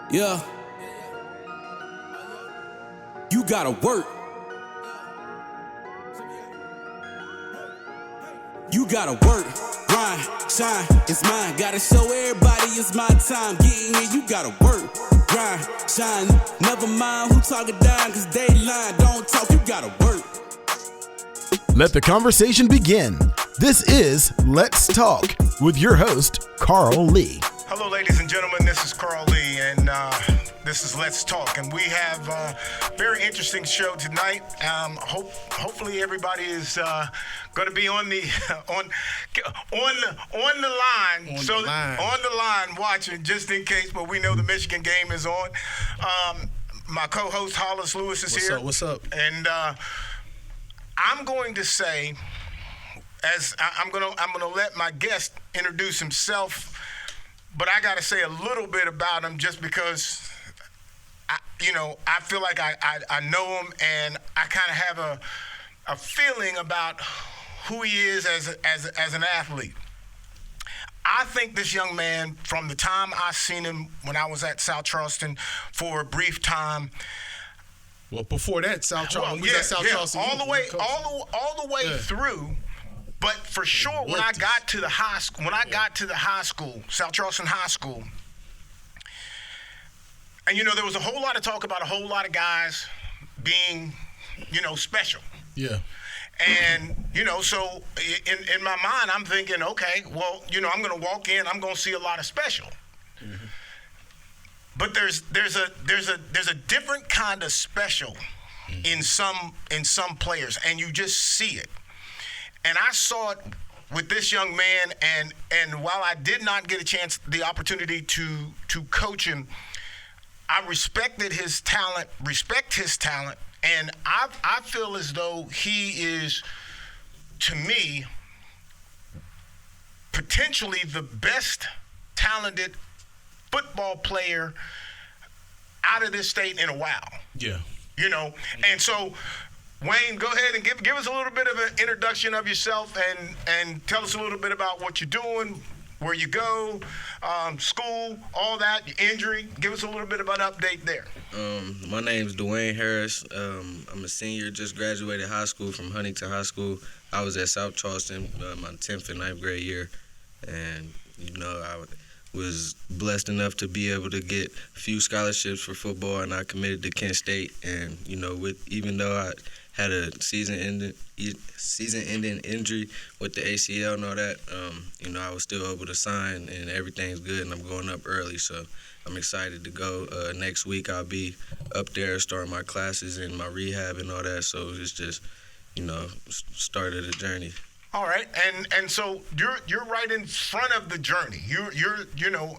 Yeah. You gotta work. You gotta work, grind, shine, it's mine. Gotta show everybody it's my time. Getting here, you gotta work, grind, shine. Never mind who talking down, cause they lying. Don't talk, you gotta work. Let the conversation begin. This is Let's Talk with your host, Carl Lee. Hello, ladies and gentlemen. This is Carl Lee, and this is Let's Talk. And we have a very interesting show tonight. Hopefully, everybody is going to be on the on the line watching, just in case. But we know the Michigan game is on. My co-host Hollis Lewis is here. What's up? And I'm going to say, I'm gonna let my guest introduce himself. But I got to say a little bit about him just because, I feel like I know him, and I kind of have a feeling about who he is as an athlete. I think this young man, from the time I seen him when I was at South Charleston for a brief time. Well, before that, South Charleston, all the way through. But for sure, when I got to the high school, South Charleston High School, and there was a whole lot of talk about a whole lot of guys being, special. Yeah. And so in my mind, I'm thinking, okay, well, I'm going to walk in, I'm going to see a lot of special. Mm-hmm. But there's a different kind of special in some players, and you just see it. And I saw it with this young man, and while I did not get the opportunity to coach him, I respect his talent, and I feel as though he is, to me, potentially the best talented football player out of this state in a while. Yeah. And so, Wayne, go ahead and give us a little bit of an introduction of yourself and tell us a little bit about what you're doing, where you go, school, all that, your injury. Give us a little bit about an update there. My name's Dwayne Harris. I'm a senior, just graduated high school from Huntington High School. I was at South Charleston my 10th and 9th grade year, and I was blessed enough to be able to get a few scholarships for football, and I committed to Kent State. And even though I had a season-ending injury with the ACL and all that, I was still able to sign, and everything's good, and I'm going up early, so I'm excited to go. Next week I'll be up there starting my classes and my rehab and all that, so it's just, start of the journey. All right, and so you're right in front of the journey. You're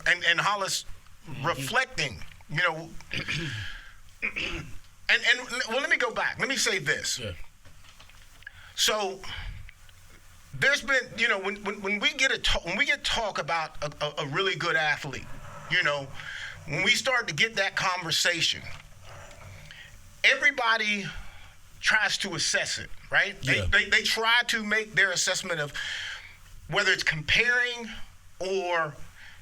and Hollis reflecting, And let me go back. Let me say this. Yeah. So there's been, when we get talk about a really good athlete, when we start to get that conversation, everybody tries to assess it, right? Yeah. They try to make their assessment of whether it's comparing or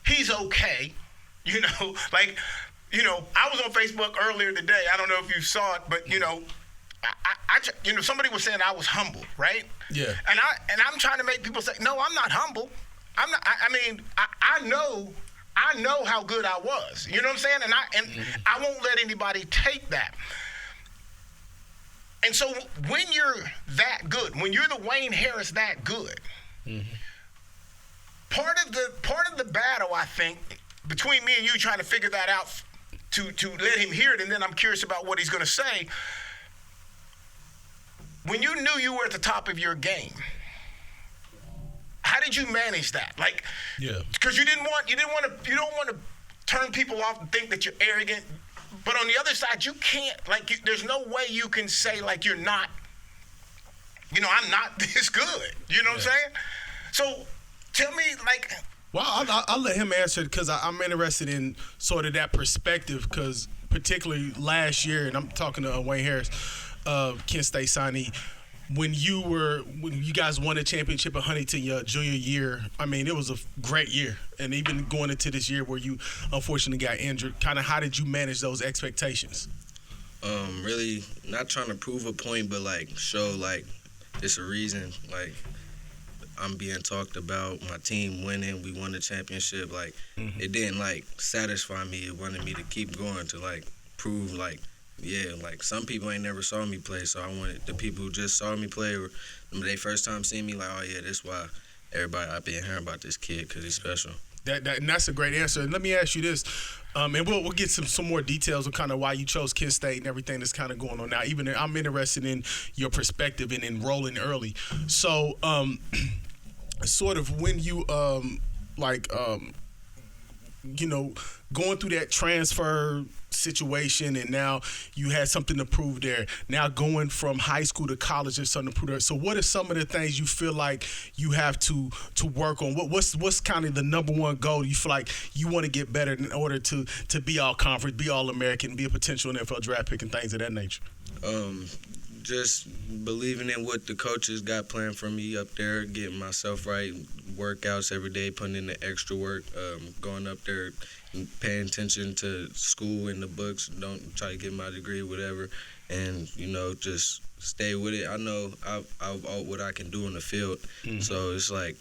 he's okay, I was on Facebook earlier today. I don't know if you saw it, but somebody was saying I was humble, right? Yeah. And I'm trying to make people say, no, I'm not humble. I'm not. I know how good I was. You know what I'm saying? And I won't let anybody take that. And so when you're that good, when you're the Dwayne Harris that good, part of the battle, I think, between me and you trying to figure that out to let him hear it, and then I'm curious about what he's going to say. When you knew you were at the top of your game, how did you manage that? Because you don't want to turn people off and think that you're arrogant, but on the other side, you can't. There's no way you can say you're not. I'm not this good. You know what I'm saying? So tell me, Well, I'll let him answer it because I'm interested in sort of that perspective, because particularly last year, and I'm talking to Dwayne Harris, Kent State signee, when you guys won a championship at Huntington your junior year, I mean, it was a great year. And even going into this year where you unfortunately got injured, kind of how did you manage those expectations? Really not trying to prove a point, but like show like it's a reason. Like I'm being talked about, my team winning, we won the championship. Like it didn't like satisfy me. It wanted me to keep going to like prove like, yeah, like some people ain't never saw me play, so I wanted the people who just saw me play or they first time seeing me like, oh yeah, that's why everybody I've been hearing about this kid because he's special. And that's a great answer. And let me ask you this, and we'll get some more details on kind of why you chose Kent State and everything that's kind of going on now. Even I'm interested in your perspective in enrolling early. So, sort of when you going through that transfer situation, and now you had something to prove there. Now going from high school to college is something to prove there. So what are some of the things you feel like you have to work on? What's kind of the number one goal you feel like you want to get better in order to be all conference, be all American, be a potential NFL draft pick and things of that nature? Just believing in what the coaches got planned for me up there, getting myself right, workouts every day, putting in the extra work, going up there and paying attention to school and the books, don't try to get my degree or whatever, and, just stay with it. I know I've what I can do on the field, so it's like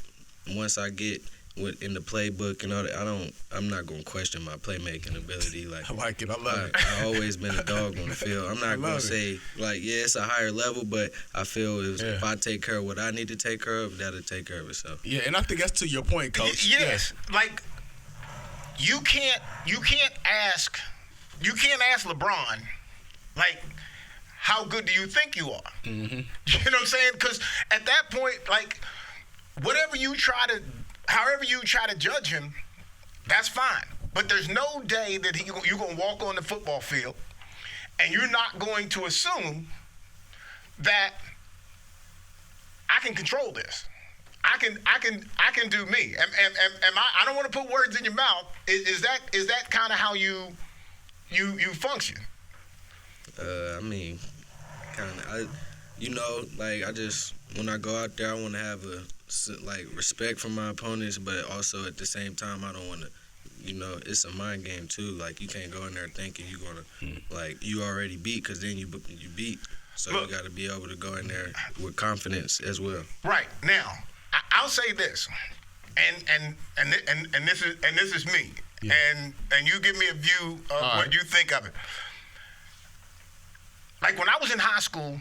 once I get in the playbook and all that, I'm not gonna question my playmaking ability. Like I like it. I love it. I've always been a dog on the field. I'm not gonna say like, yeah, it's a higher level, but I feel if I take care of what I need to take care of, that'll take care of itself. Yeah, and I think that's to your point, Coach. Yes, like you can't ask LeBron, like, how good do you think you are? Mm-hmm. You know what I'm saying? Because at that point, like, however you try to judge him, that's fine. But there's no day that you're going to walk on the football field and you're not going to assume that I can control this. I can do me. I don't want to put words in your mouth. Is that kind of how you function? I mean, kind of. I just when I go out there, I want to have respect for my opponents, but also at the same time, I don't want to. It's a mind game too. Like you can't go in there thinking you're gonna you already beat, because then you beat. So you got to be able to go in there with confidence as well. Right now, I'll say this, and this is me, and you give me a view of what you think of it. Like when I was in high school,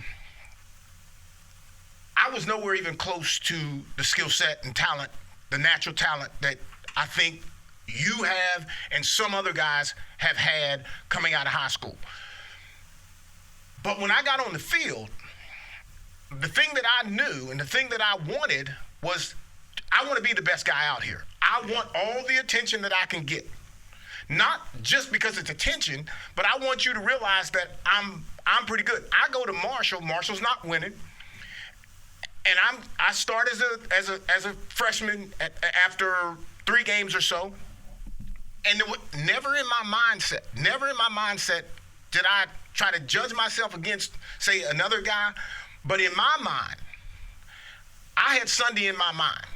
I was nowhere even close to the skill set and talent, the natural talent that I think you have and some other guys have had coming out of high school. But when I got on the field, the thing that I knew and the thing that I wanted was I want to be the best guy out here. I want all the attention that I can get. Not just because it's attention, but I want you to realize that I'm pretty good. I go to Marshall. Marshall's not winning. And I start as a freshman after 3 games or so, and it was never in my mindset did I try to judge myself against, say, another guy. But in my mind, I had Sunday in my mind,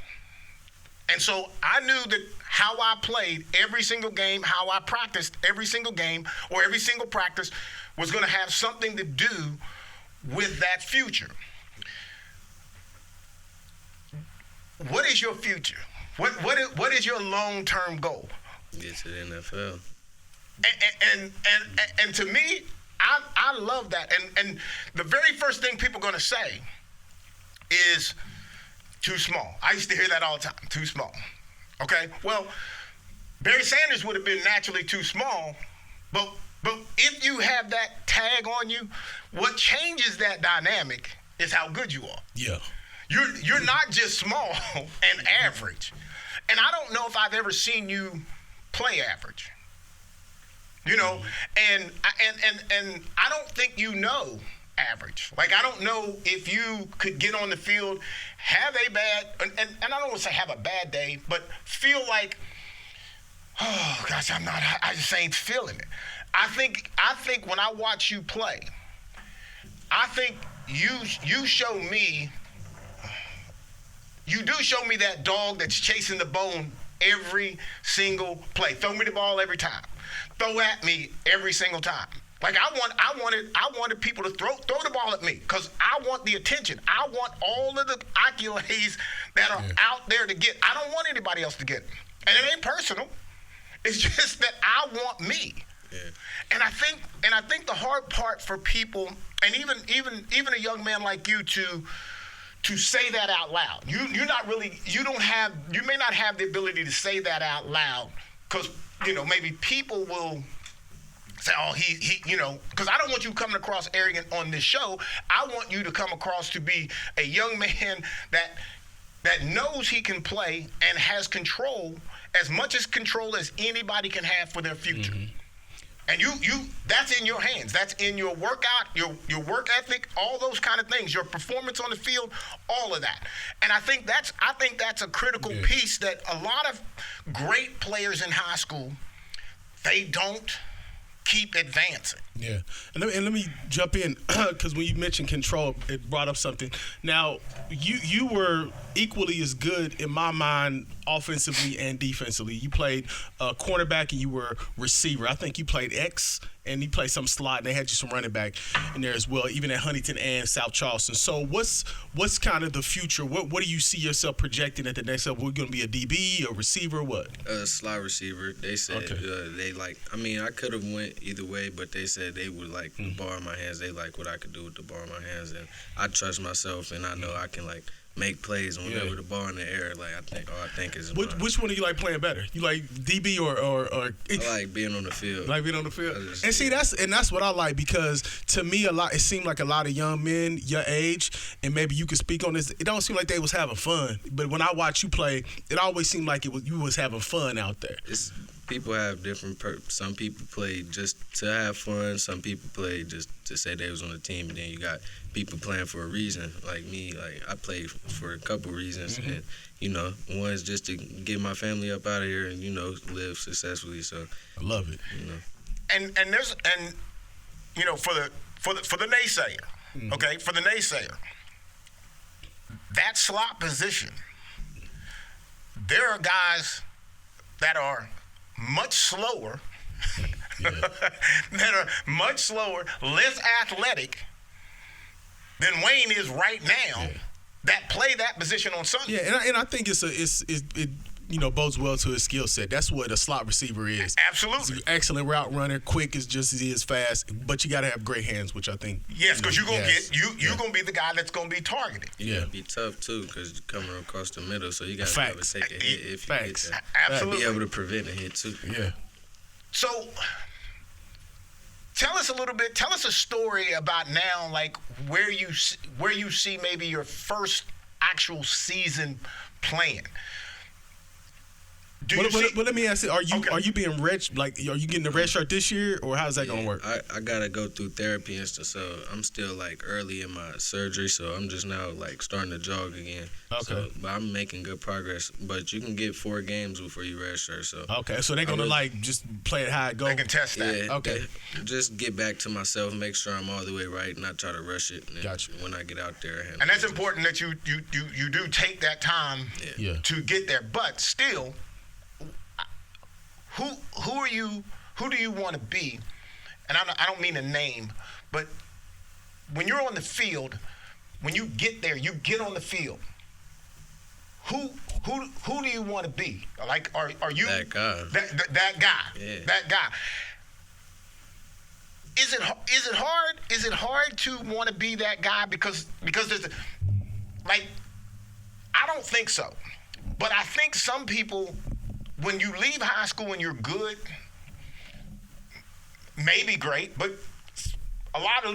and so I knew that how I played every single game, how I practiced every single game or every single practice was going to have something to do with that future. What is your future? What is your long-term goal? Get to the NFL. And to me, I love that. And the very first thing people are going to say is too small. I used to hear that all the time. Too small. Okay. Well, Barry Sanders would have been naturally too small, but if you have that tag on you, what changes that dynamic is how good you are. Yeah. You're not just small and average. And I don't know if I've ever seen you play average. And I don't think you know average. Like, I don't know if you could get on the field, have a bad, and I don't want to say have a bad day, but feel like, oh gosh, I just ain't feeling it. I think when I watch you play, I think you show me. You do show me that dog that's chasing the bone every single play. Throw me the ball every time. Throw at me every single time. Like I wanted people to throw the ball at me because I want the attention. I want all of the accolades that are out there to get. I don't want anybody else to get it. And it ain't personal. It's just that I want me. Yeah. And I think the hard part for people, and even a young man like you to say that out loud. You may not have the ability to say that out loud because maybe people will say, oh, he because I don't want you coming across arrogant on this show. I want you to come across to be a young man that knows he can play and has control, as much as control as anybody can have for their future. Mm-hmm. And you that's in your hands. That's in your workout, your work ethic, all those kind of things, your performance on the field, all of that. And I think that's a critical piece that a lot of great players in high school, they don't keep advancing. Yeah. And let me jump in because when you mentioned control, it brought up something. Now, you were equally as good in my mind offensively and defensively. You played cornerback and you were receiver. I think you played X and you played some slot and they had you some running back in there as well, even at Huntington and South Charleston. So what's kind of the future? What do you see yourself projecting at the next level? We're going to be a DB, a receiver, what? Slot receiver. They said I could have went either way, but they said they would like the ball in my hands. They like what I could do with the ball in my hands, and I trust myself, and I know I can make plays whenever the ball in the air. I think is which one do you like playing better? You like DB or I like being on the field. Like being on the field. And see that's what I like, because to me it seemed like a lot of young men your age, and maybe you could speak on this. It don't seem like they was having fun, but when I watch you play, it always seemed like you was having fun out there. People have different some people play just to have fun. Some people play just to say they was on the team. And then you got people playing for a reason. Like me, I played for a couple reasons. Mm-hmm. And, one's just to get my family up out of here and, live successfully. So I love it. And for the naysayer, mm-hmm. Okay, for the naysayer, that slot position, there are guys that are much slower, less athletic than Wayne is right now, that play that position on Sunday. Yeah, and I think it bodes well to his skill set. That's what a slot receiver is. Absolutely. He's an excellent route runner, quick as just as he is fast, but you got to have great hands, which I think. Yes, because you're gonna be the guy that's gonna be targeted. Yeah, be tough too, because you're coming across the middle, so you got to be able to take a hit if you get that. Absolutely. Be able to prevent a hit too. Yeah. So, tell us a story about now, like where you see maybe your first actual season playing. But let me ask you: Are you being rich? Are you getting the red shirt this year, or how's that gonna work? I gotta go through therapy and stuff, so I'm still early in my surgery, so I'm just now starting to jog again. Okay. So, but I'm making good progress. But you can get 4 games before you red shirt. So okay, so they're gonna just play it how it goes. They can test that. Yeah. Okay. Just get back to myself, make sure I'm all the way right, not try to rush it. Gotcha. When I get out there, and that's important that you do take that time to get there, but still. Who do you want to be? And I don't mean a name, but when you're on the field, when you get there, you get on the field. Who do you want to be? Like, are you that guy? That guy. Yeah. That guy. Is it hard? Is it hard to want to be that guy because there's I don't think so, but I think some people. When you leave high school and you're good, maybe great, but a lot of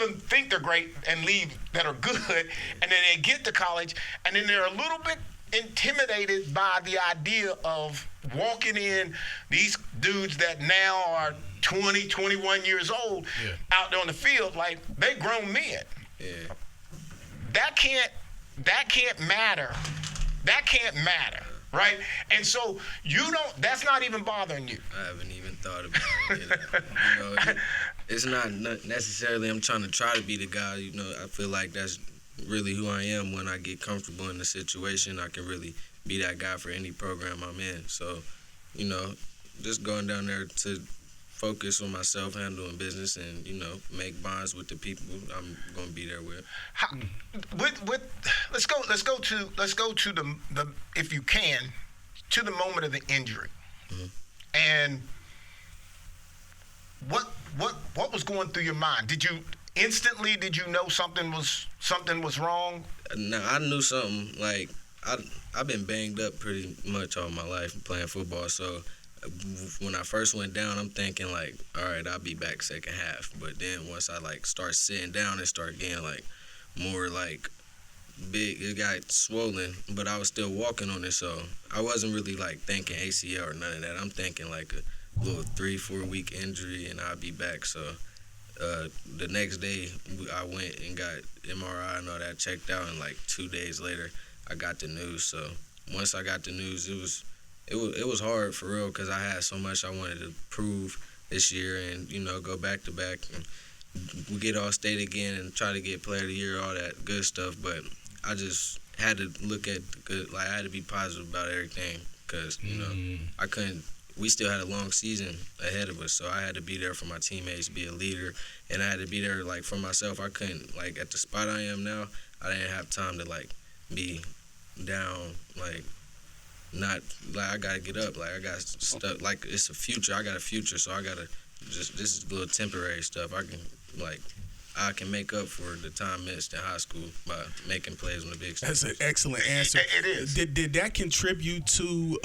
them think they're great and leave that are good, and then they get to college, and then they're a little bit intimidated by the idea of walking in these dudes that now are 20, 21 years old out there on the field like they grown men. Yeah. That can't matter. That can't matter. right? And so that's not even bothering you. I haven't even thought about it. It's not necessarily I'm trying to be the guy. I feel like that's really who I am. When I get comfortable in the situation, I can really be that guy for any program I'm in. So, just going down there to focus on myself, handling business, and make bonds with the people I'm going to be there with. Let's go to the if you can, to the moment of the injury, and what was going through your mind? Did you know something was wrong? No, I knew something. Like I've been banged up pretty much all my life playing football, so. When I first went down, I'm thinking like, all right, I'll be back second half. But then once I start sitting down and start getting more big, it got swollen. But I was still walking on it, so I wasn't really thinking ACL or none of that. I'm thinking a little 3-4 week injury and I'll be back. So the next day I went and got MRI and all that checked out, and 2 days later I got the news. So once I got the news, it was hard for real because I had so much I wanted to prove this year and, go back to back and we get all state again and try to get player of the year, all that good stuff. But I just had to look at the good, I had to be positive about everything because, I couldn't, we still had a long season ahead of us. So I had to be there for my teammates, be a leader, and I had to be there for myself. I couldn't, at the spot I am now, I didn't have time to be down, not I gotta get up, I got stuff, it's a future. I got a future, so I gotta this is a little temporary stuff. I can make up for the time missed in high school by making plays on the big stage. That's an excellent answer. It is. Did that contribute to?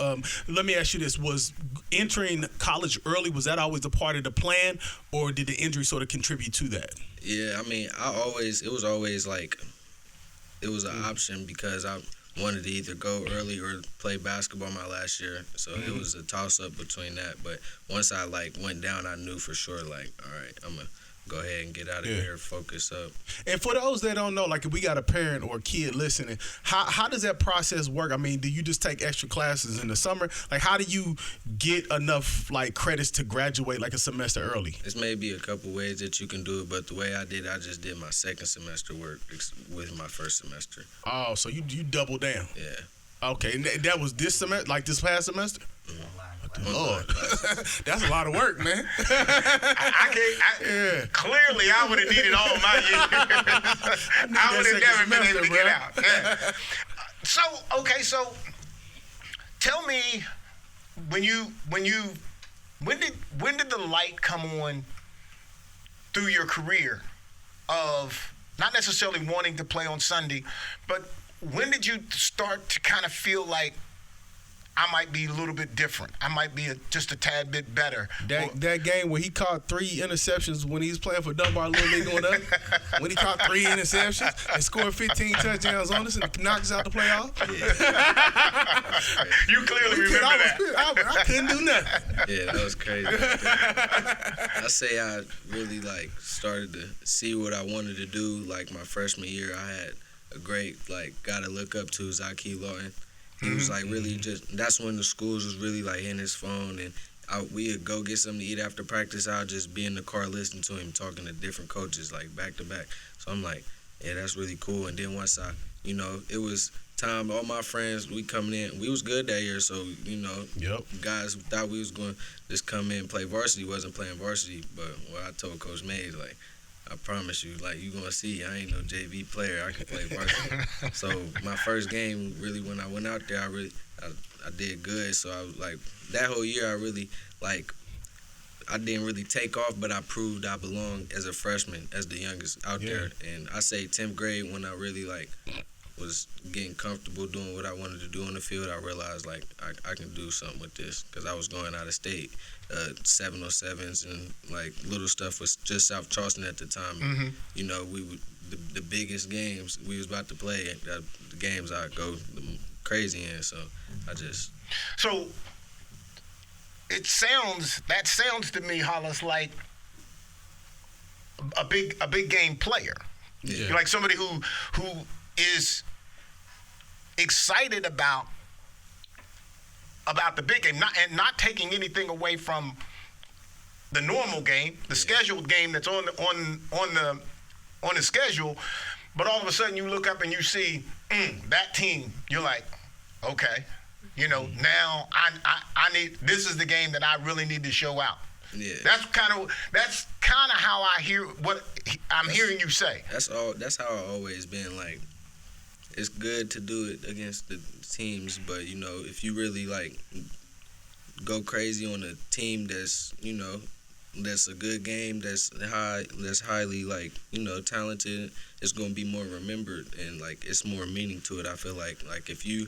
Let me ask you this: was entering college early, was that always a part of the plan, or did the injury sort of contribute to that? Yeah, I mean, it was always it was an option because I wanted to either go early or play basketball my last year. So it was a toss-up between that. But once I, went down, I knew for sure, all right, I'm going to go ahead and get out of here, focus up. And for those that don't know, if we got a parent or a kid listening, how does that process work? I mean, do you just take extra classes in the summer? How do you get enough, credits to graduate, a semester early? There's maybe a couple ways that you can do it, but the way I just did my second semester work with my first semester. Oh, so you double down. Yeah. Okay, and that was this semester, this past semester? Lord, that's a lot of work, man. Clearly, I would have needed all my years. I would have never been able to get out. Yeah. So tell me, when did the light come on through your career of not necessarily wanting to play on Sunday, but when did you start to kind of feel like I might be a little bit different? I might be just a tad bit better. That game where he caught 3 interceptions when he was playing for Dunbar Little League going up, when he caught 3 interceptions and scored 15 touchdowns on us and knocked us out the playoff. Yeah. You clearly remember that. I couldn't do nothing. Yeah, that was crazy. I say I really started to see what I wanted to do. My freshman year, I had a great guy to look up to, Zaki Lawton. He was really that's when the schools was really hitting his phone, and we would go get something to eat after practice. I'd just be in the car listening to him talking to different coaches back to back. So I'm yeah, that's really cool. And then once it was time, all my friends, we coming in, we was good that year. So, guys thought we was going to just come in and play varsity, wasn't playing varsity. But what I told Coach Mays, I promise you, you gonna see, I ain't no JV player. I can play varsity. So my first game, really, when I went out there, I did good. So I was that whole year, I really I didn't really take off, but I proved I belonged as a freshman, as the youngest out there. And I say 10th grade when I really was getting comfortable doing what I wanted to do on the field. I realized I can do something with this because I was going out of state. 707s and little stuff was just South Charleston at the time. Mm-hmm. We would the biggest games we was about to play, the games I go crazy in. So So that sounds to me, Hollis, like a big game player. Yeah. You're somebody who is excited about about the big game, not taking anything away from the normal game, the scheduled game that's on the schedule. But all of a sudden, you look up and you see that team. You're like, okay, now I need. This is the game that I really need to show out. Yeah. That's kind of how I hear what I'm hearing you say. That's how I always been. Like, it's good to do it against the teams, but if you really like go crazy on a team that's that's a good game, that's highly like talented, it's gonna be more remembered and like it's more meaning to it. I feel like if you,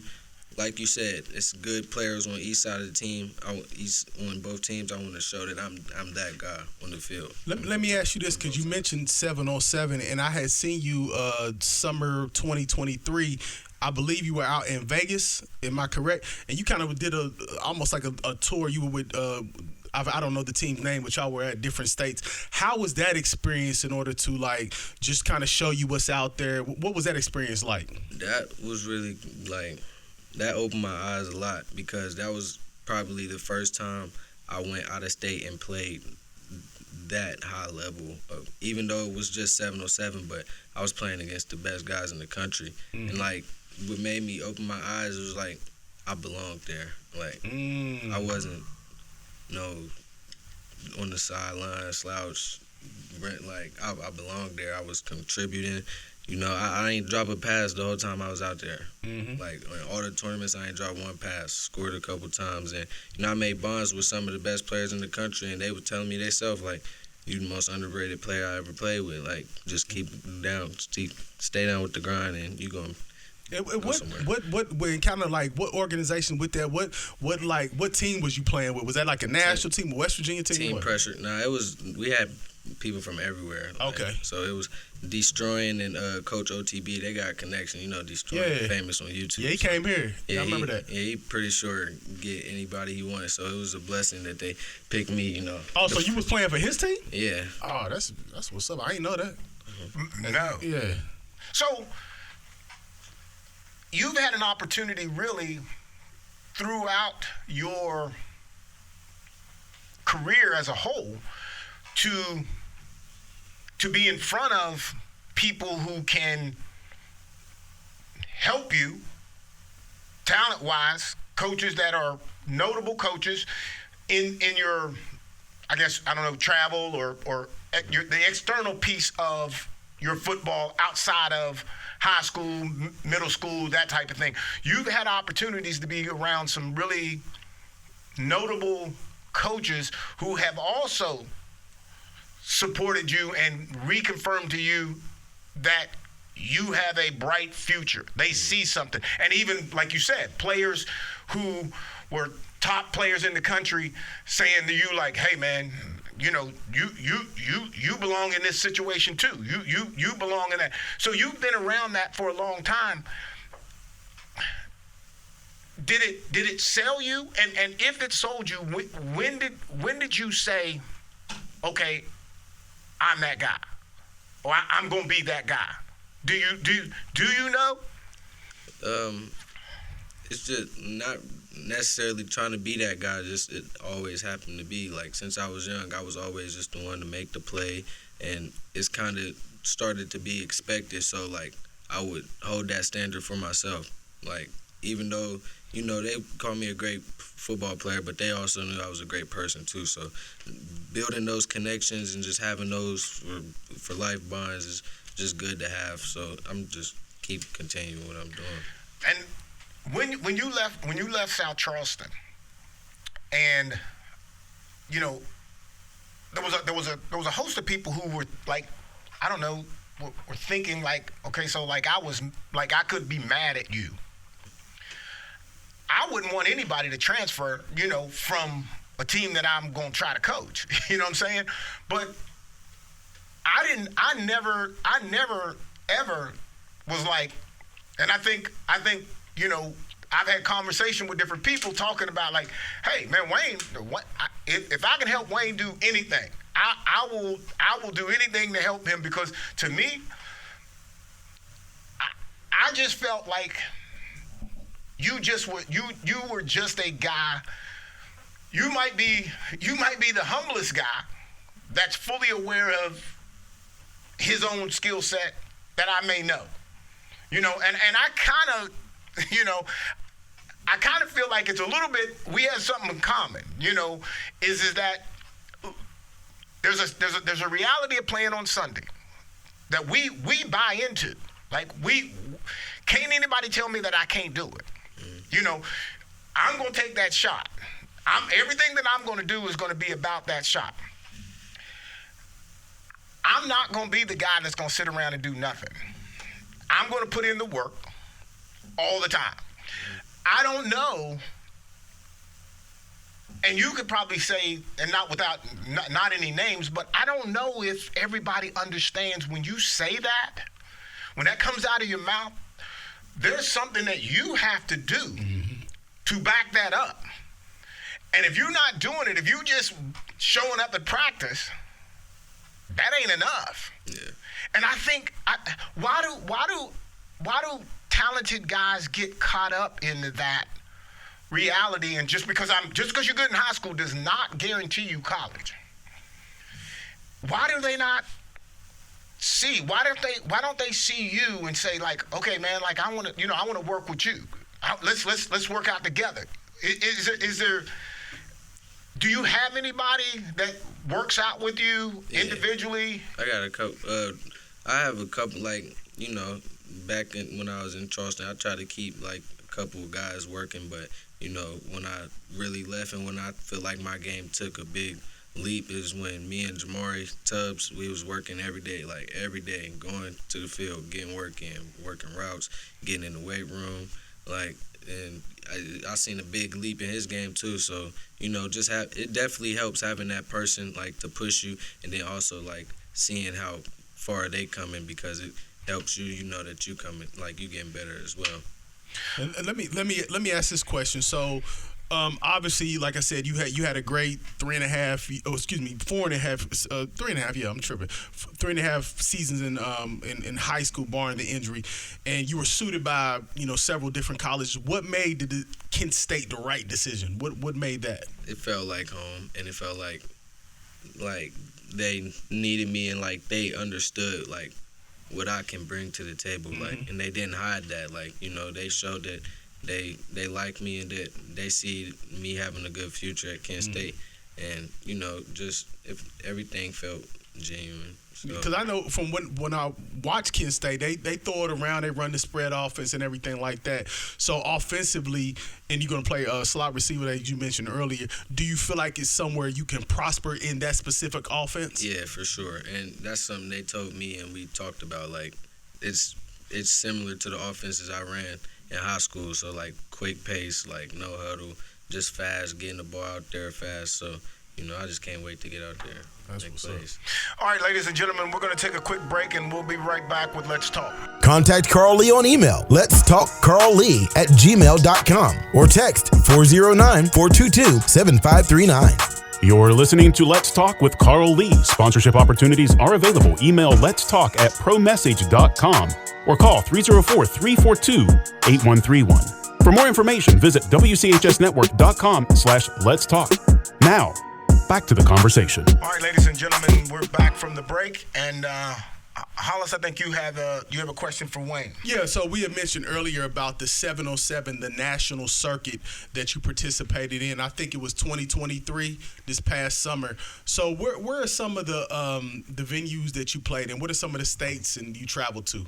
like you said, it's good players on each side of the team. On both teams, I want to show that I'm that guy on the field. Let me ask you this, because you mentioned 7-on-7, and I had seen you summer 2023. I believe you were out in Vegas. Am I correct? And you kind of did almost like a tour. You were with I don't know the team's name, but y'all were at different states. How was that experience in order to like just kind of show you what's out there? What was that experience like? That was really like. That opened my eyes a lot, because that was probably the first time I went out of state and played that high level. Even though it was just 7-on-7, but I was playing against the best guys in the country. Mm-hmm. And like what made me open my eyes was like I belonged there. Like I wasn't on the sideline slouch. Like I belonged there. I was contributing. I ain't drop a pass the whole time I was out there. Mm-hmm. Like, in all the tournaments, I ain't dropped one pass, scored a couple times. And, I made bonds with some of the best players in the country, and they were telling me themselves, like, you the most underrated player I ever played with. Like, just keep down, stay down with the grind, and you going to go somewhere. What kind of, like, what organization with that, what team was you playing with? Was that, like, a national team, a West Virginia team? Team pressure. Nah, we had people from everywhere. Okay. Like, so it was Destroying and Coach OTB. They got a connection. Destroying, famous on YouTube. Yeah, he came here. Yeah, I remember that. Yeah, he pretty sure get anybody he wanted. So it was a blessing that they picked me. Oh, so you was playing for his team? Yeah. Oh, that's what's up. I didn't know that. Mm-hmm. No. Yeah. So you've had an opportunity really throughout your career as a whole to be in front of people who can help you talent-wise, coaches that are notable coaches in your, I guess, I don't know, travel or the external piece of your football outside of high school, middle school, that type of thing. You've had opportunities to be around some really notable coaches who have also supported you and reconfirmed to you that you have a bright future. They see something. And even, like you said, players who were top players in the country saying to you, like, hey, man, you belong in this situation too. You belong in that. So you've been around that for a long time. Did it sell you? And if it sold you, when did you say, okay, I'm that guy, or I'm gonna be that guy? Do you know? It's just not necessarily trying to be that guy. Just it always happened to be. Like, since I was young, I was always just the one to make the play, and it's kind of started to be expected. So like I would hold that standard for myself. Like, even though they call me a great football player, but they also knew I was a great person too. So building those connections and just having those for life bonds is just good to have. So I'm just keep continuing what I'm doing. And when you left South Charleston, and there was a host of people who were like, I don't know, were thinking like, okay, so like I could be mad at you. I wouldn't want anybody to transfer, from a team that I'm going to try to coach. You know what I'm saying? But I never ever was like, and I think, I've had conversation with different people talking about like, hey man, Wayne, if I can help Wayne do anything, I will do anything to help him, because to me, I just felt like you were just a guy. You might be the humblest guy that's fully aware of his own skill set that I may know. And I kind of feel like it's a little bit, we have something in common, is that there's a reality of playing on Sunday that we buy into. Like, can't anybody tell me that I can't do it. I'm going to take that shot. Everything that I'm going to do is going to be about that shot. I'm not going to be the guy that's going to sit around and do nothing. I'm going to put in the work all the time. I don't know, and you could probably say, and not any names, but I don't know if everybody understands when you say that, when that comes out of your mouth, there's something that you have to do to back that up. And if you're not doing it, if you just showing up at practice, that ain't enough. Yeah. And I think, why do talented guys get caught up into that reality? And just because you're good in high school does not guarantee you college. Why do they not see? Why don't they see you and say, like, okay, man, like, I want to work with you. Let's work out together. Is there? Do you have anybody that works out with you individually? I got a couple. I have a couple, like, back when I was in Charleston, I tried to keep, like, a couple of guys working, but, when I really left and when I feel like my game took a big leap is when me and Jamari Tubbs, we was working every day, going to the field, getting work in, working routes, getting in the weight room, like, and I seen a big leap in his game too. So, it definitely helps having that person, like, to push you, and then also, like, seeing how far they coming, because it helps you, that you coming, like, you getting better as well. And let me ask this question. So, obviously, like I said, you had a great 3.5 seasons in high school, barring the injury, and you were suited by several different colleges. What made Kent State the right decision? What made that? It felt like home, and it felt like they needed me, and like they understood like what I can bring to the table, like, and they didn't hide that. Like, they showed that they like me and that they see me having a good future at Kent State, and just if everything felt genuine. Because I know from when I watch Kent State, they throw it around, they run the spread offense and everything like that. So offensively, and you're going to play a slot receiver that you mentioned earlier, do you feel like it's somewhere you can prosper in that specific offense? Yeah, for sure. And that's something they told me and we talked about. Like, it's similar to the offenses I ran in high school. So, like, quick pace, like, no huddle, just fast, getting the ball out there fast. So, I just can't wait to get out there. That's what's up. All right, ladies and gentlemen, we're going to take a quick break, and we'll be right back with Let's Talk. Contact Carl Lee on email, letstalkcarllee@gmail.com, or text 409-422-7539. You're listening to Let's Talk with Carl Lee. Sponsorship opportunities are available. Email letstalk@promessage.com or call 304-342-8131. For more information, visit WCHSnetwork.com/Let's Talk. Now, back to the conversation. All right, ladies and gentlemen, we're back from the break, and Hollis, I think you have a question for Wayne. Yeah, so we had mentioned earlier about the 707, the national circuit that you participated in. I think it was 2023 this past summer. So where are some of the venues that you played in? What are some of the states and you traveled to?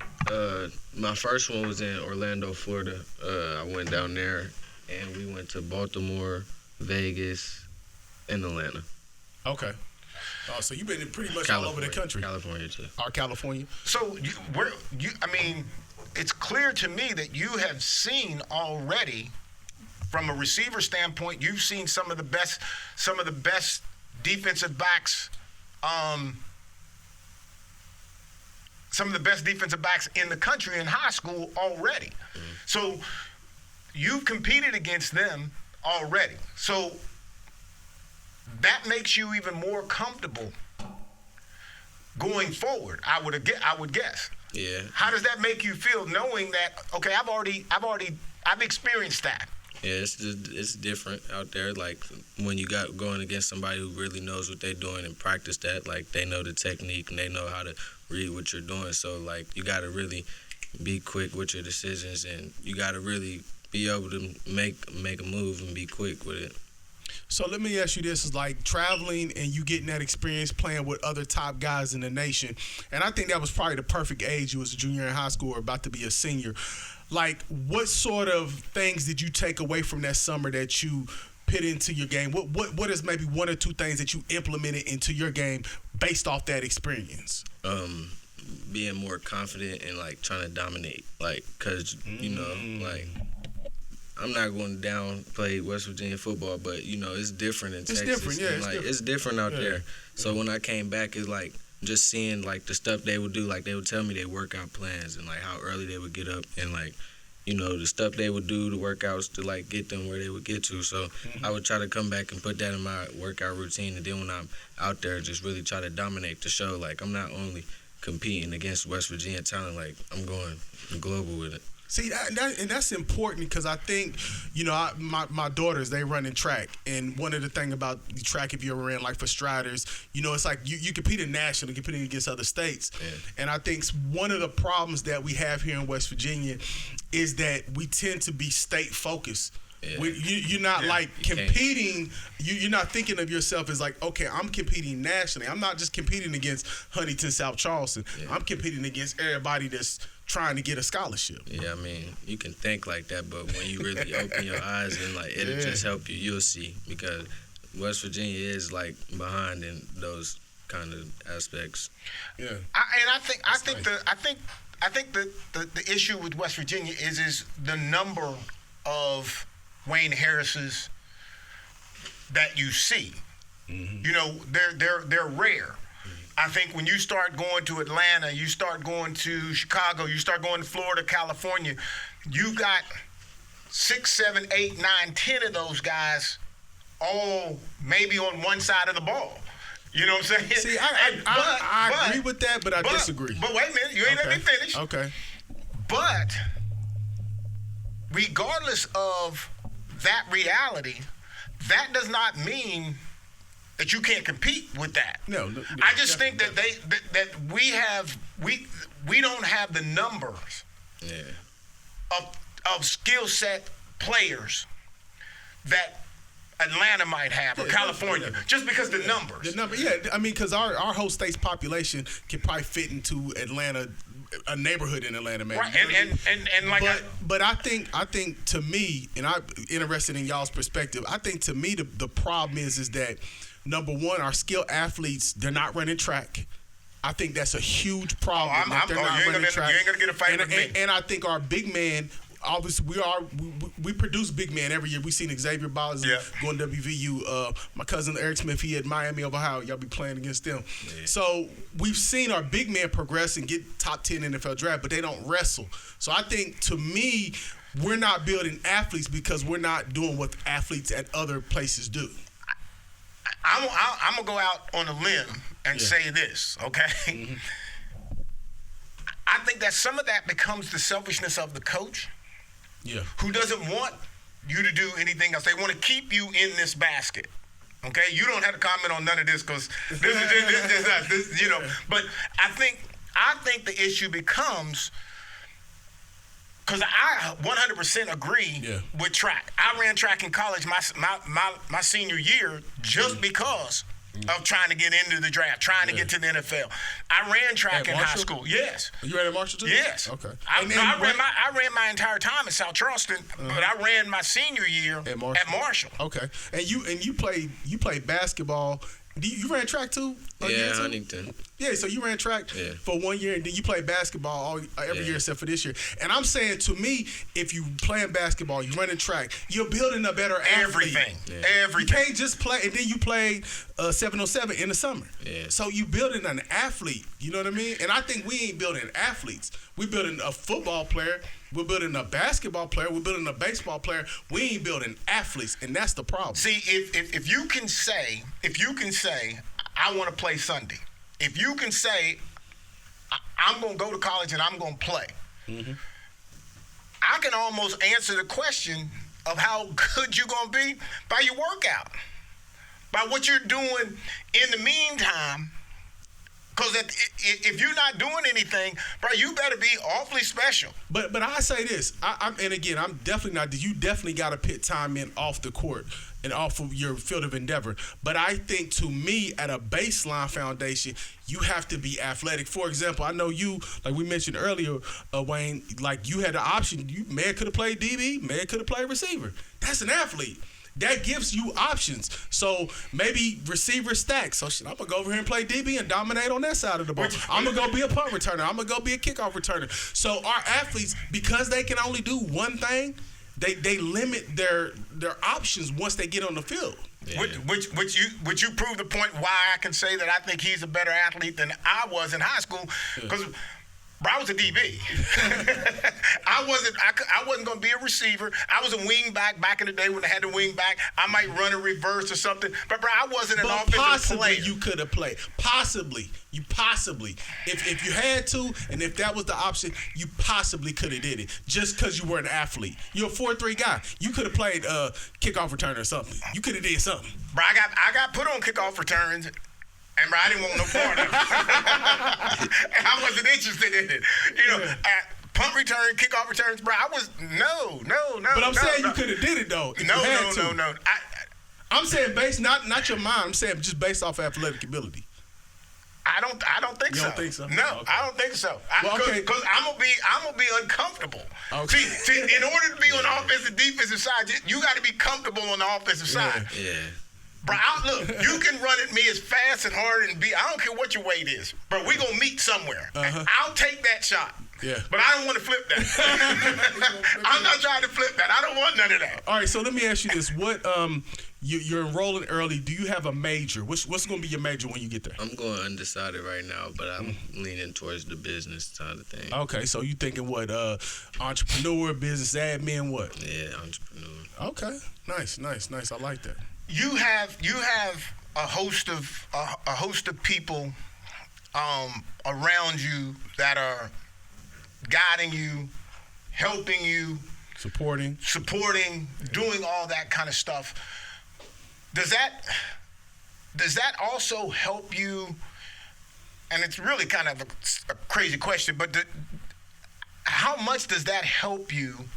My first one was in Orlando, Florida. I went down there, and we went to Baltimore, Vegas, and Atlanta. Okay. So you've been pretty much California, all over the country. California too. California. So it's clear to me that you have seen already, from a receiver standpoint, you've seen some of the best defensive backs, in the country in high school already. So you've competed against them already. So that makes you even more comfortable going forward, I would guess. Yeah. How does that make you feel, knowing that, okay, I've already I've experienced that. Yeah, it's different out there. Like when you got going against somebody who really knows what they're doing and practice that, like they know the technique and they know how to read what you're doing. So like you got to really be quick with your decisions, and you got to really be able to make a move and be quick with it. So let me ask you this: is like traveling and you getting that experience playing with other top guys in the nation, and I think that was probably the perfect age. You was a junior in high school or about to be a senior. Like, what sort of things did you take away from that summer that you put into your game? What is maybe one or two things that you implemented into your game based off that experience? Being more confident and like trying to dominate, like, cause you know, like I'm not going to downplay West Virginia football, but you know it's different in Texas. Different, yeah. It's different out there. So when I came back, it's like just seeing like the stuff they would do. Like they would tell me their workout plans and like how early they would get up and like, you know, the stuff they would do, the workouts to like get them where they would get to. So I would try to come back and put that in my workout routine, and then when I'm out there, just really try to dominate the show. Like I'm not only competing against West Virginia talent, like I'm going global with it. See, and that's important because I think, you know, my daughters, they run in track. And one of the things about track, if you ever ran like for striders, you know, it's like you compete nationally, competing against other states. Yeah. And I think one of the problems that we have here in West Virginia is that we tend to be state focused. Yeah. You're not like competing. You're not thinking of yourself as like, okay, I'm competing nationally. I'm not just competing against Huntington, South Charleston. Yeah. I'm competing against everybody that's trying to get a scholarship. Yeah, I mean, you can think like that, but when you really open your eyes and like it'll just help you, you'll see, because West Virginia is like behind in those kind of aspects. Yeah, I think the issue with West Virginia is the number of Dwayne Harris's that you see. Mm-hmm. You know, they're rare. I think when you start going to Atlanta, you start going to Chicago, you start going to Florida, California, you got 6, 7, 8, 9, 10 of those guys all maybe on one side of the ball. You know what I'm saying? See, I agree with that, but I disagree. But wait a minute, you ain't let me finish. Okay. But regardless of that reality, that does not mean that you can't compete with that. No, I just think that we don't have the numbers of skill set players that Atlanta might have or California, just because the numbers. The number, yeah. I mean, because our whole state's population can probably fit into Atlanta, a neighborhood in Atlanta, maybe. Right, and like. But I think to me, and I'm interested in y'all's perspective. I think to me the problem is that, number one, our skilled athletes, they're not running track. I think that's a huge problem. You ain't gonna get a fight with me. And I think our big man. Obviously, we produce big men every year. We've seen Xavier Bowles going to WVU. My cousin Eric Smith, he at Miami of Ohio. Y'all be playing against them. Yeah. So we've seen our big men progress and get top 10 NFL draft, but they don't wrestle. So I think, to me, we're not building athletes because we're not doing what athletes at other places do. I'm going to go out on a limb and say this, okay? Mm-hmm. I think that some of that becomes the selfishness of the coach. Yeah. Who doesn't want you to do anything else. They want to keep you in this basket. Okay? You don't have to comment on none of this because this is us. This, you know. But I think the issue becomes, because I 100% agree with track. I ran track in college my senior year just because of trying to get into the draft, trying to get to the NFL. I ran track in high school. Yes. You ran at Marshall too? Yes. Okay. I ran my entire time at South Charleston, but I ran my senior year at Marshall. Okay. And you played basketball. You ran track too? Yeah, Huntington. Yeah, so you ran track for 1 year, and then you played basketball every year except for this year. And I'm saying, to me, if you playing basketball, you running track, you're building a better athlete. Everything. You can't just play, and then you played 707 in the summer. Yeah. So you building an athlete. You know what I mean? And I think we ain't building athletes. We're building a football player. We're building a basketball player. We're building a baseball player. We ain't building athletes, and that's the problem. See, if you can say, I want to play Sunday. If you can say, I'm going to go to college and I'm going to play. Mm-hmm. I can almost answer the question of how good you're going to be by your workout, by what you're doing in the meantime. Because if you're not doing anything, bro, you better be awfully special. But I say this, and again, I'm definitely not. You definitely got to put time in off the court and off of your field of endeavor. But I think, to me, at a baseline foundation, you have to be athletic. For example, I know you, like we mentioned earlier, Wayne, like you had the option. You may could have played DB, may could have played receiver. That's an athlete. That gives you options. So maybe receiver stack. So I'm going to go over here and play DB and dominate on that side of the ball. I'm going to go be a punt returner. I'm going to go be a kickoff returner. So our athletes, because they can only do one thing, they limit their options once they get on the field. Yeah. Which you prove the point why I can say that I think he's a better athlete than I was in high school. Because I was a DB. I wasn't going to be a receiver. I was a wing back in the day when they had the wing back. I might run a reverse or something. But, bro, I wasn't an offensive player. You could have played. Possibly. If you had to, and if that was the option, you possibly could have did it. Just because you were an athlete. You're a 4-3 guy. You could have played kickoff return or something. You could have did something. Bro, I got put on kickoff returns. And bro, I didn't want no part of it. And I wasn't interested in it. At punt return, kickoff returns, bro, I was no. But I'm saying you could have did it though. No. I'm saying based not your mind. I'm saying just based off athletic ability. I don't think so. You don't think so? No, okay. I don't think so. Because I'm gonna be uncomfortable. Okay. See, in order to be on the offensive defensive side, you got to be comfortable on the offensive side. Yeah. Bro, look, you can run at me as fast and hard and I don't care what your weight is. Bro, we gonna meet somewhere. I'll take that shot. Yeah. But I don't want to flip that. I'm not trying to flip that. I don't want none of that. All right, so let me ask you this. What you're enrolling early. Do you have a major? What's gonna be your major when you get there? I'm going undecided right now, but I'm leaning towards the business side of things. Okay, so you thinking what? Entrepreneur, business admin, what? Yeah, entrepreneur. Okay. Nice. I like that. You have a host of people around you that are guiding you, helping you, supporting, doing all that kind of stuff. Does that also help you? And it's really kind of a crazy question, but how much does that help you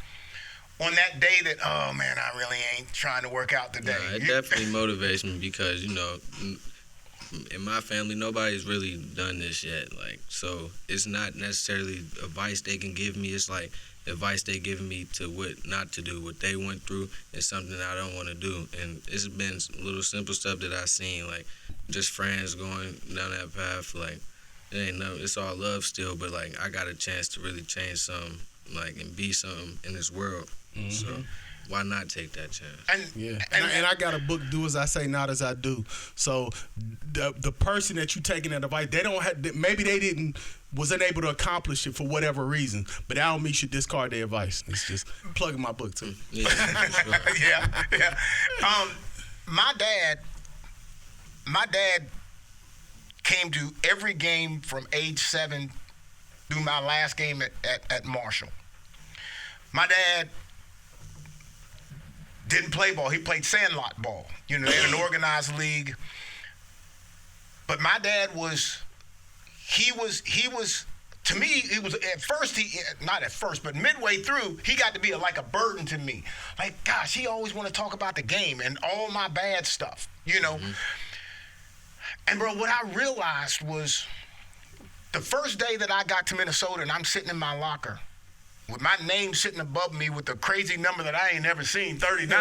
on that day that, oh man, I really ain't trying to work out today? It definitely motivates me because, in my family, nobody's really done this yet. So it's not necessarily advice they can give me. It's like advice they give me to what not to do. What they went through is something I don't want to do. And it's been little simple stuff that I've seen, like just friends going down that path. Like, it's all love still, but I got a chance to really change something, and be something in this world. Mm-hmm. So why not take that chance? And I got a book, Do As I Say, Not As I Do. So the person that you taking that advice, they don't have, maybe they wasn't able to accomplish it for whatever reason, but that don't mean you should discard their advice. It's just plugging my book too. Yeah. Yeah. My dad came to every game from age 7 through my last game at Marshall. My dad didn't play ball. He played sandlot ball. They had an organized league. But my dad he was to me, it was at first, not at first, but midway through, he got to be like a burden to me. Like, gosh, he always want to talk about the game and all my bad stuff, Mm-hmm. And bro, what I realized was the first day that I got to Minnesota and I'm sitting in my locker with my name sitting above me with a crazy number that I ain't never seen, 39,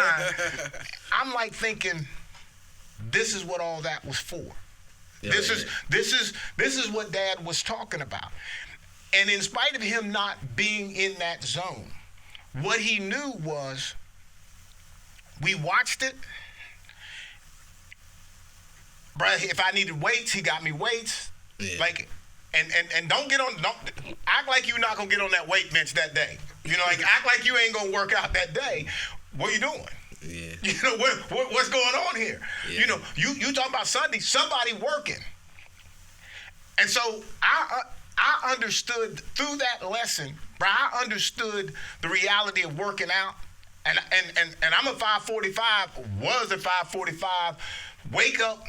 I'm like thinking, this is what all that was for. Yeah, this is what Dad was talking about. And in spite of him not being in that zone, what he knew was we watched it. Bruh, if I needed weights, he got me weights. Yeah. And don't act like you're not gonna get on that weight bench that day. Act like you ain't gonna work out that day. What are you doing? Yeah. What's going on here? Yeah. You talking about Sunday, somebody working. And so I understood through that lesson Bro, I understood the reality of working out. And I'm a 5:45, was a 5:45, wake up,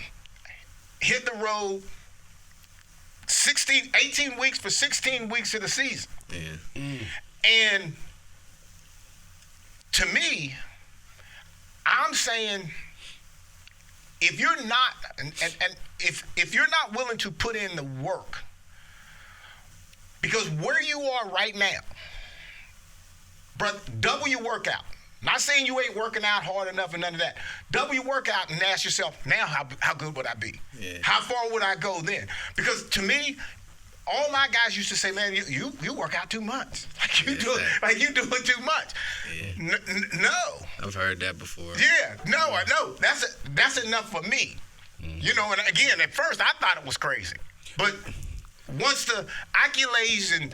hit the road, 18 weeks for 16 weeks of the season. Yeah. And to me, I'm saying if you're not if you're not willing to put in the work, because where you are right now, brother, double your workout. Not saying you ain't working out hard enough and none of that. Double your workout and ask yourself, now how good would I be? Yeah. How far would I go then? Because to me, all my guys used to say, man, you work out too much. You doing too much. Yeah. No. I've heard that before. Yeah, no, I know. That's enough for me. You know, and again, at first I thought it was crazy. But once the accolades and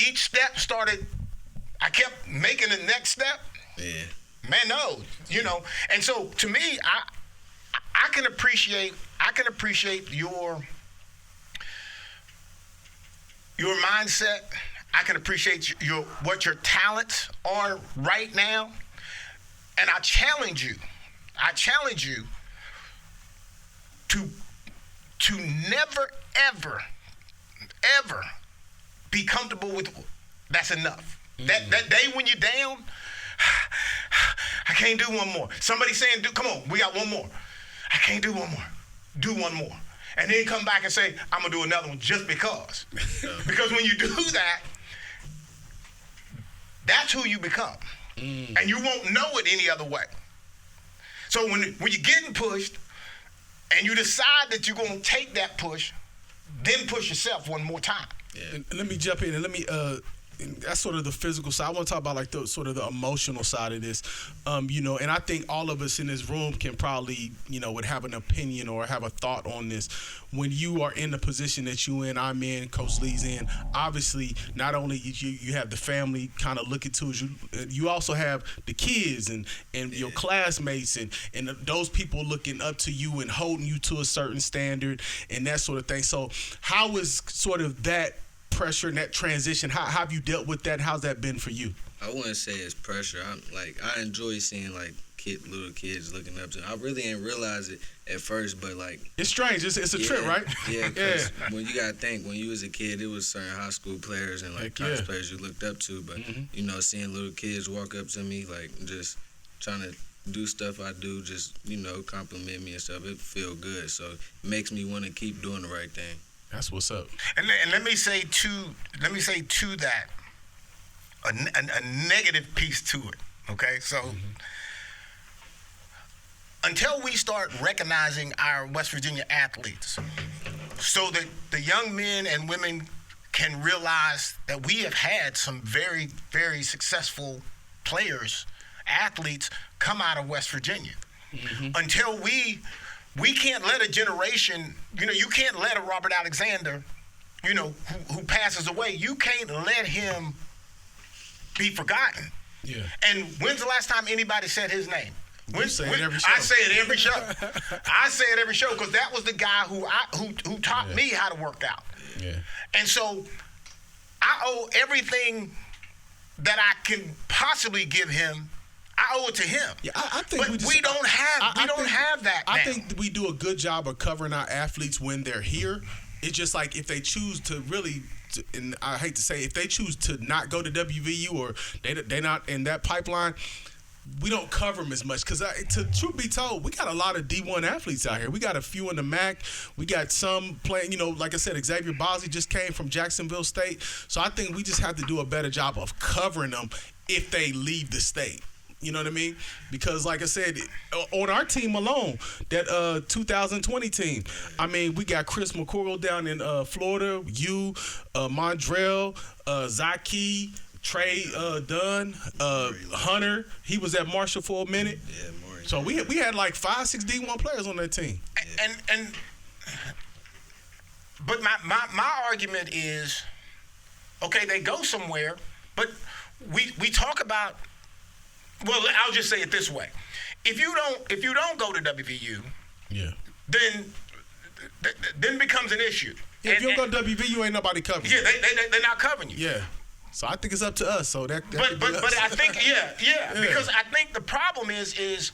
each step started, I kept making the next step. Yeah. Man, no, you know. And so to me, I can appreciate your mindset. I can appreciate what your talents are right now. And I challenge you to never, ever be comfortable with that's enough. That day when you're down, I can't do one more. Somebody saying, come on, we got one more. I can't do one more. Do one more. And then come back and say, I'm going to do another one just because. Because when you do that, that's who you become. And you won't know it any other way. So when you're getting pushed and you decide that you're going to take that push, then push yourself one more time. Yeah. And let me jump in and let me that's sort of the physical side. I want to talk about like the sort of the emotional side of this, you know. And I think all of us in this room can probably, you know, would have an opinion or have a thought on this. When you are in the position that you in, I'm in, Coach Lee's in. Obviously, not only you have the family kind of looking to you also have the kids and your classmates and those people looking up to you and holding you to a certain standard and that sort of thing. So, how is sort of that pressure and that transition? How have you dealt with that? How's that been for you? I wouldn't say it's pressure. I enjoy seeing like little kids looking up to me. I really didn't realize it at first, but like it's strange. It's a trip, right? Yeah, because when you gotta think, when you was a kid, it was certain high school players and like college players you looked up to. But you know, seeing little kids walk up to me, like just trying to do stuff I do, just, you know, compliment me and stuff, it feel good. So it makes me want to keep doing the right thing. That's what's up. And let me say to that a negative piece to it. Okay, so until we start recognizing our West Virginia athletes, so that the young men and women can realize that we have had some very, very successful players, athletes come out of West Virginia. Until we can't let a generation, you know, you can't let a Robert Alexander, you know, who passes away, you can't let him be forgotten. Yeah. And when's the last time anybody said his name? I say it every show. I say it every show. I say it every show because that was the guy who taught me how to work out. Yeah. And so I owe everything that I can possibly give him. I owe it to him. Yeah, I think we don't have that. I think we do a good job of covering our athletes when they're here. It's just like if they choose to really, and I hate to say, if they choose to not go to WVU or they're not in that pipeline, we don't cover them as much. Because to truth be told, we got a lot of D1 athletes out here. We got a few in the MAC. We got some playing, you know, like I said, Xavier Bosley just came from Jacksonville State. So I think we just have to do a better job of covering them if they leave the state. You know what I mean? Because, like I said, on our team alone, that 2020 team, I mean, we got Chris McCorkle down in Florida, Mondrell, Zaki, Trey Dunn, Hunter. He was at Marshall for a minute. Yeah, Maury. So we had like 5-6 D1 players on that team. But my argument is, okay, they go somewhere, but we talk about. Well, I'll just say it this way: if you don't go to WVU, then it becomes an issue. Yeah, if you don't go to WVU, ain't nobody covering you. Yeah, they're not covering you. Yeah. So I think it's up to us. So that but I think because I think the problem is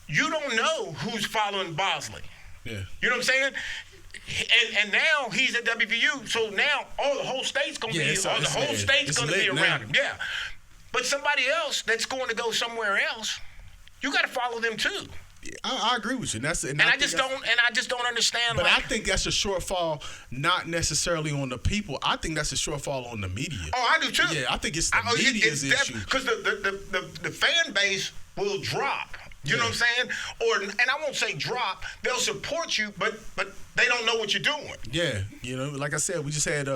you don't know who's following Bosley. Yeah. You know what I'm saying? And now he's at WVU, so now the whole state's gonna be around him. Yeah. But somebody else that's going to go somewhere else, you got to follow them too. I agree with you. And I just don't understand. But I think that's a shortfall, not necessarily on the people. I think that's a shortfall on the media. Oh, I do too. Yeah, I think it's the media's issue. Because the fan base will drop. You know what I'm saying? And I won't say drop. They'll support you, but they don't know what you're doing. Yeah, like I said, we just had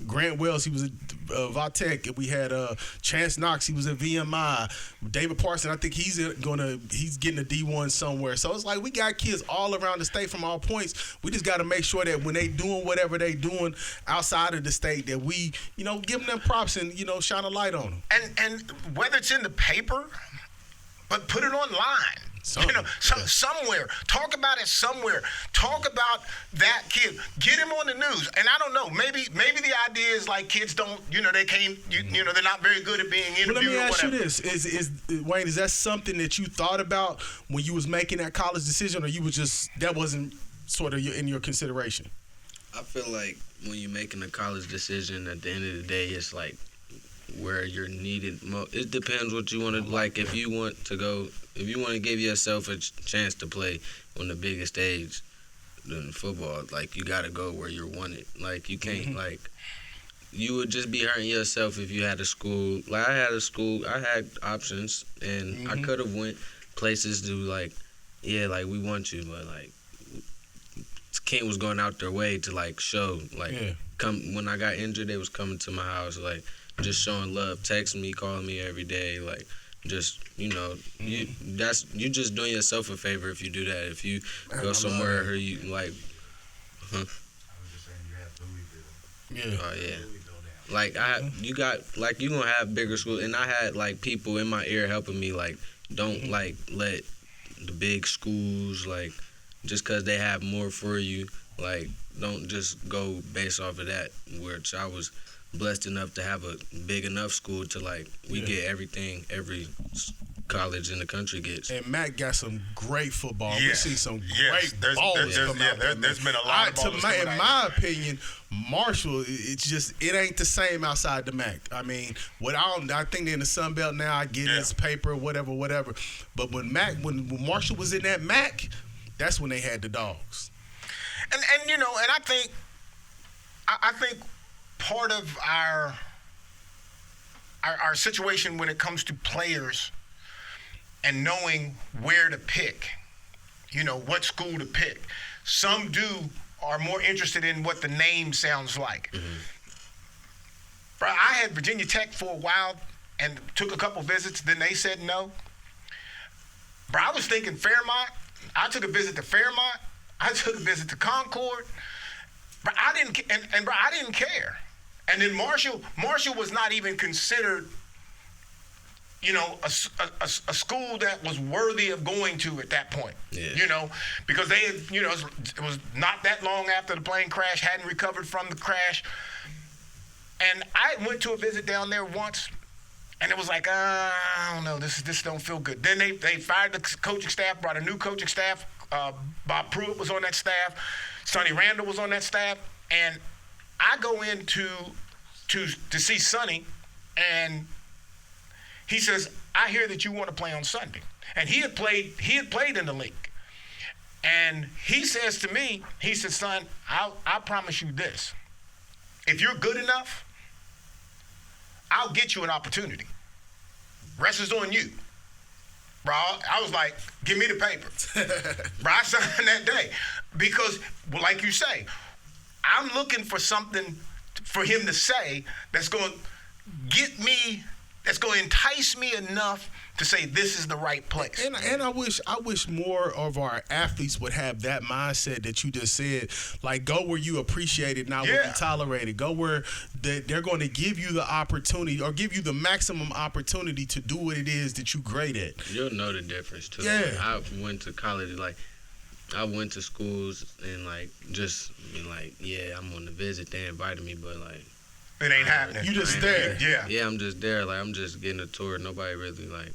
Grant Wells. He was at Vautech. We had Chance Knox. He was at VMI. David Parson. I think he's getting a D1 somewhere. So it's like we got kids all around the state from all points. We just got to make sure that when they doing whatever they doing outside of the state, that we give them props and shine a light on them. And whether it's in the paper. But put it online. Somewhere. Talk about it somewhere. Talk about that kid. Get him on the news. And I don't know. Maybe the idea is like kids don't. They can't. They're not very good at being interviewed. But let me ask you this: Is Wayne? Is that something that you thought about when you was making that college decision, or you was just that wasn't sort of in your consideration? I feel like when you're making a college decision, at the end of the day, it's like where you're needed. It depends what you want to like. If you want to give yourself a chance to play on the biggest stage in football, like you got to go where you're wanted. Like you can't like you would just be hurting yourself if you had a school. Like I had options, and I could have went places to like we want you, but like Kent was going out their way to like show come when I got injured, they was coming to my house like. Just showing love, texting me, calling me every day, like just you just doing yourself a favor if you do that. If you go somewhere where you like, like you gonna have bigger schools, and I had like people in my ear helping me like don't like let the big schools like just cause they have more for you like don't just go based off of that. Which I was blessed enough to have a big enough school to like we get everything every college in the country gets. And Mac got some great football. Yes. We see some great ballers come out there. There's been a lot of ballers in my opinion, Marshall, it ain't the same outside the Mac. I mean, I think they're in the Sun Belt now. I get his paper, whatever. But when Marshall was in that Mac, that's when they had the dogs. And I think part of our situation when it comes to players and knowing where to pick, what school to pick. Some are more interested in what the name sounds like. Bro, I had Virginia Tech for a while and took a couple visits, then they said no. Bro, I was thinking Fairmont. I took a visit to Fairmont. I took a visit to Concord. Bro, I didn't care. And then Marshall was not even considered, a school that was worthy of going to at that point. Yeah. Because they had, it was not that long after the plane crash, hadn't recovered from the crash. And I went to a visit down there once, and it was like, I don't know, this don't feel good. Then they fired the coaching staff, brought a new coaching staff. Bob Pruitt was on that staff. Sonny Randall was on that staff. And I go in to see Sonny, and he says, I hear that you want to play on Sunday. And he had played in the league. And he says to me, he says, son, I'll promise you this. If you're good enough, I'll get you an opportunity. Rest is on you. Bro, I was like, give me the paper. Bro, I signed that day. Because, like you say, I'm looking for something for him to say that's going to entice me enough to say this is the right place. And I wish more of our athletes would have that mindset that you just said. Like, go where you appreciate it, not where you tolerate it. Go where they're going to give you the opportunity or give you the maximum opportunity to do what it is that you're great at. You'll know the difference, too. Yeah. I went to college, like, I went to schools and, like, just be like, yeah, I'm on the visit. They invited me, but, like, It ain't happening. You just there. Yeah. Yeah, I'm just there. Like, I'm just getting a tour. Nobody really, like,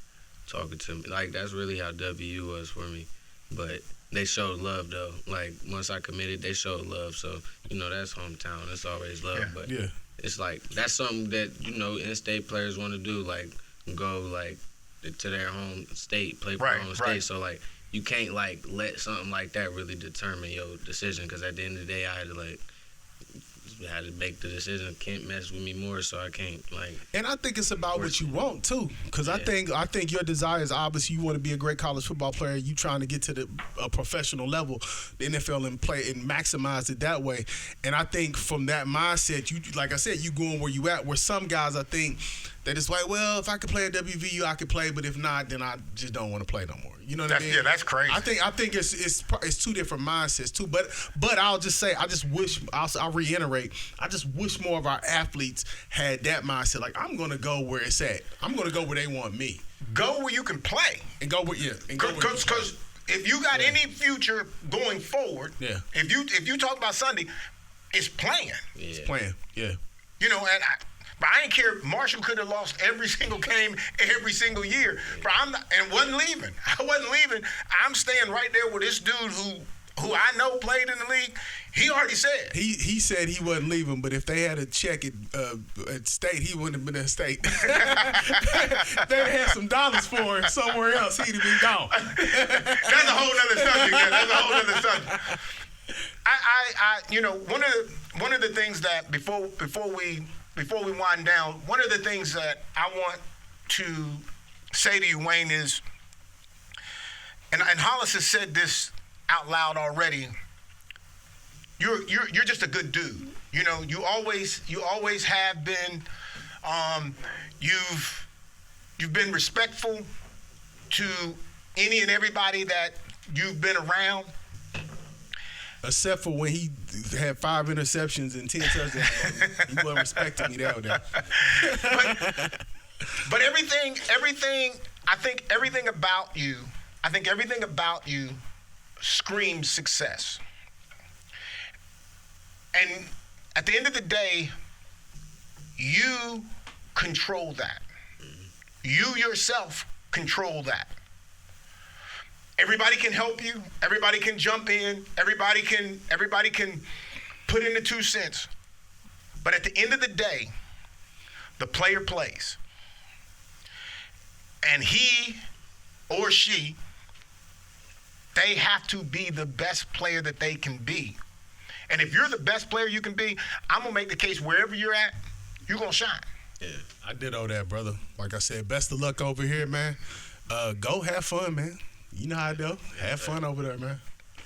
talking to me. Like, that's really how WU was for me. But they showed love, though. Like, once I committed, they showed love. So, you know, that's hometown. It's always love. Yeah. But Yeah. it's like, that's something that, you know, in-state players want to do. Like, go, like, to their home state, play for their home state. So, like, you can't, like, let something like that really determine your decision. Because at the end of the day, I had to make the decision. Can't mess with me more, so I can't, like. And I think it's about what you want too, because I think your desire is obviously you want to be a great college football player. You trying to get to a professional level, the NFL, and play and maximize it that way. And I think from that mindset, you, like I said, you going where you at. Where some guys, I think, that it's like, well, if I could play at WVU, I could play, but if not, then I just don't want to play no more. You know what I mean? Yeah, that's crazy. I think it's two different mindsets too. But I'll just say, I'll reiterate, I just wish more of our athletes had that mindset. Like, I'm gonna go where it's at. I'm gonna go where they want me. Go where you can play. And go where Because if you got any future going forward, if you talk about Sunday, it's playing. Yeah. It's playing. Yeah. You know, but I didn't care. Marshall could have lost every single game every single year. But wasn't leaving. I wasn't leaving. I'm staying right there with this dude who I know played in the league. He already said. He said he wasn't leaving, but if they had a check at state, he wouldn't have been at state. They had some dollars for him somewhere else, he'd have been gone. That's a whole nother subject. Yeah, that's a whole nother subject. I you know, one of the things that before we wind down, one of the things that I want to say to you, Wayne, is, and Hollis has said this out loud already. You're just a good dude. You know, you always have been. You've been respectful to any and everybody that you've been around. Except for when he had 5 interceptions and 10 touchdowns. He wasn't respecting me that day. But everything, I think everything about you screams success. And at the end of the day, you control that. You yourself control that. Everybody can help you. Everybody can jump in. Everybody can put in the 2 cents. But at the end of the day, the player plays. And he or she, they have to be the best player that they can be. And if you're the best player you can be, I'm going to make the case wherever you're at, you're going to shine. Yeah. I did owe that, brother. Like I said, best of luck over here, man. Go have fun, man. You know how I do. Have fun over there, man.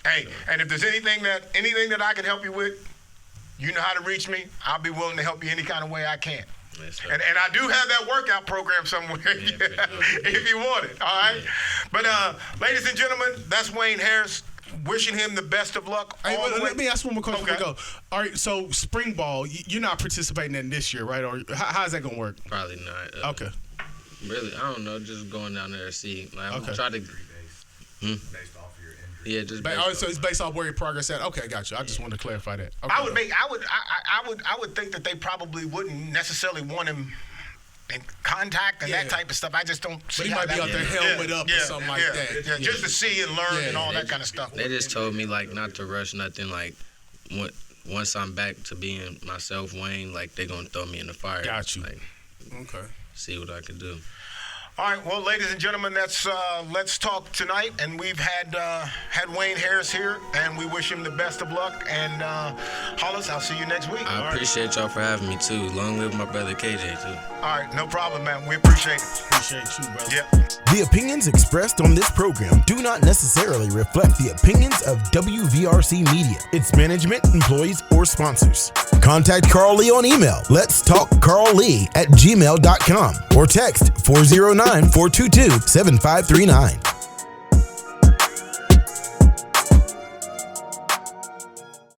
Hey, and if there's anything that I can help you with, you know how to reach me. I'll be willing to help you any kind of way I can. Yes, and I do have that workout program somewhere if you want it, all right? Yeah. But ladies and gentlemen, that's Wayne Harris. Wishing him the best of luck. Let me ask one more question before we go. All right, so spring ball, you're not participating in this year, right? Or how's that going to work? Probably not. Okay. Really, I don't know. Just going down there to see. Like, I'm trying to. Based off your injury. Yeah, just. So it's based off where your progress at. Okay, gotcha. I just wanted to clarify that. Okay. I would think that they probably wouldn't necessarily want him in contact and that type of stuff. I just don't see. But he might be out there helmet up or something like that. Yeah, just to see and learn and all that kind of stuff. They just told me like not to rush nothing. Like once I'm back to being myself, Wayne, like they're gonna throw me in the fire. Got you. Like, okay. See what I can do. All right, well, ladies and gentlemen, that's Let's Talk tonight, and we've had Wayne Harris here, and we wish him the best of luck. And Hollis, I'll see you next week. I appreciate y'all for having me too. Long live my brother KJ too. All right, no problem, man. We appreciate it. Appreciate you, brother. Yeah. The opinions expressed on this program do not necessarily reflect the opinions of WVRC Media, its management, employees, or sponsors. Contact Carl Lee on email, letstalkcarllee@gmail.com, or text 409-422-7539.